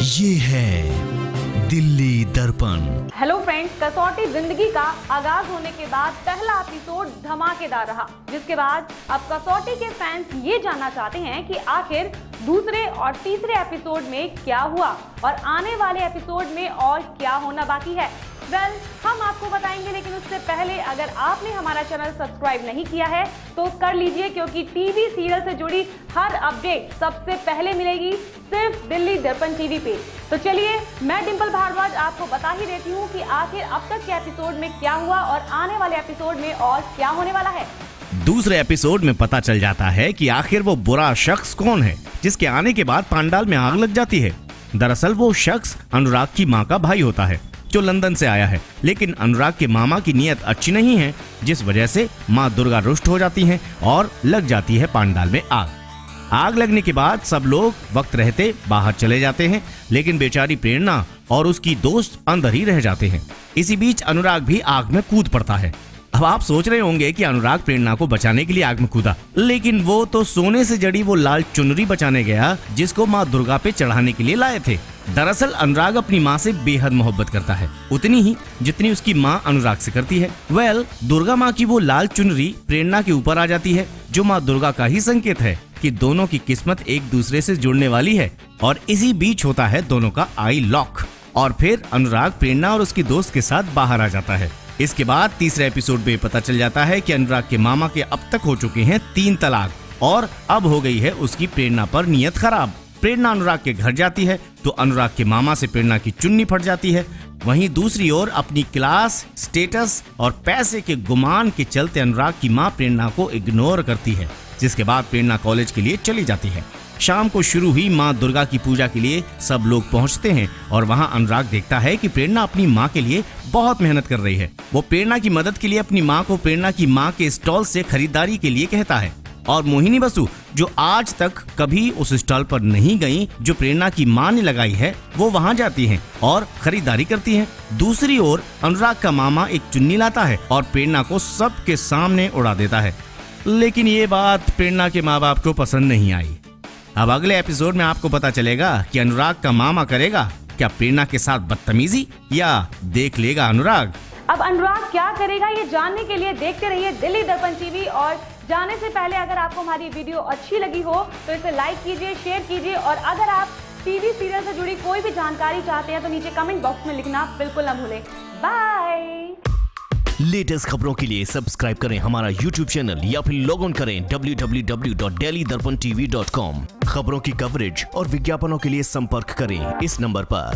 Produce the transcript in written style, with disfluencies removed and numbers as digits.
ये है दिल्ली दर्पण। हेलो फ्रेंड्स, कसौटी जिंदगी का आगाज होने के बाद पहला एपिसोड धमाकेदार रहा, जिसके बाद अब कसौटी के फैंस ये जानना चाहते हैं कि आखिर दूसरे और तीसरे एपिसोड में क्या हुआ और आने वाले एपिसोड में और क्या होना बाकी है। हम आपको बताएंगे, लेकिन उससे पहले अगर आपने हमारा चैनल सब्सक्राइब नहीं किया है तो कर लीजिए, क्योंकि टीवी सीरियल से जुड़ी हर अपडेट सबसे पहले मिलेगी सिर्फ दिल्ली दर्पण टीवी पे। तो चलिए, मैं डिंपल भारद्वाज आपको बता ही देती हूँ कि आखिर अब तक के एपिसोड में क्या हुआ और आने वाले एपिसोड में और क्या होने वाला है। दूसरे एपिसोड में पता चल जाता है कि आखिर वो बुरा शख्स कौन है जिसके आने के बाद पांडाल में आग लग जाती है। दरअसल वो शख्स अनुराग की माँ का भाई होता है जो लंदन से आया है, लेकिन अनुराग के मामा की नीयत अच्छी नहीं है, जिस वजह से माँ दुर्गा रुष्ट हो जाती हैं और लग जाती है पांडाल में आग। आग लगने के बाद सब लोग वक्त रहते बाहर चले जाते हैं, लेकिन बेचारी प्रेरणा और उसकी दोस्त अंदर ही रह जाते हैं। इसी बीच अनुराग भी आग में कूद पड़ता है। अब आप सोच रहे होंगे कि अनुराग प्रेरणा को बचाने के लिए आग में कूदा, लेकिन वो तो सोने से जड़ी वो लाल चुनरी बचाने गया जिसको माँ दुर्गा पे चढ़ाने के लिए लाए थे। दरअसल अनुराग अपनी माँ से बेहद मोहब्बत करता है, उतनी ही जितनी उसकी माँ अनुराग से करती है। दुर्गा माँ की वो लाल चुनरी प्रेरणा के ऊपर आ जाती है, जो माँ दुर्गा का ही संकेत है कि दोनों की किस्मत एक दूसरे से जुड़ने वाली है। और इसी बीच होता है दोनों का आई लॉक, और फिर अनुराग प्रेरणा और उसकी दोस्त के साथ बाहर आ जाता है। इसके बाद तीसरे एपिसोड में पता चल जाता है कि अनुराग के मामा के अब तक हो चुके हैं 3 तलाक और अब हो गई है उसकी प्रेरणा पर नीयत खराब। प्रेरणा अनुराग के घर जाती है तो अनुराग के मामा से प्रेरणा की चुन्नी फट जाती है। वहीं दूसरी ओर अपनी क्लास, स्टेटस और पैसे के गुमान के चलते अनुराग की माँ प्रेरणा को इग्नोर करती है, जिसके बाद प्रेरणा कॉलेज के लिए चली जाती है। शाम को शुरू हुई माँ दुर्गा की पूजा के लिए सब लोग पहुंचते हैं और वहां अनुराग देखता है कि प्रेरणा अपनी माँ के लिए बहुत मेहनत कर रही है। वो प्रेरणा की मदद के लिए अपनी माँ को प्रेरणा की माँ के स्टॉल से खरीदारी के लिए कहता है, और मोहिनी बसु, जो आज तक कभी उस स्टॉल पर नहीं गई जो प्रेरणा की माँ ने लगाई है, वो वहाँ जाती हैं और खरीदारी करती हैं। दूसरी ओर अनुराग का मामा एक चुन्नी लाता है और प्रेरणा को सबके सामने उड़ा देता है, लेकिन ये बात प्रेरणा के माँ बाप को पसंद नहीं आई। अब अगले एपिसोड में आपको पता चलेगा कि अनुराग का मामा करेगा क्या प्रेरणा के साथ बदतमीजी, या देख लेगा अनुराग। अब अनुराग क्या करेगा, ये जानने के लिए देखते रहिए दिल्ली दर्पण टीवी। और जाने से पहले अगर आपको हमारी वीडियो अच्छी लगी हो तो इसे लाइक कीजिए, शेयर कीजिए, और अगर आप टीवी सीरियल से जुड़ी कोई भी जानकारी चाहते हैं तो नीचे कमेंट बॉक्स में लिखना बिल्कुल न भूलें। बाय। लेटेस्ट खबरों के लिए सब्सक्राइब करें हमारा YouTube चैनल या फिर लॉग ऑन करें www.delhidarpantv.com। खबरों की कवरेज और विज्ञापनों के लिए संपर्क करें इस नंबर पर।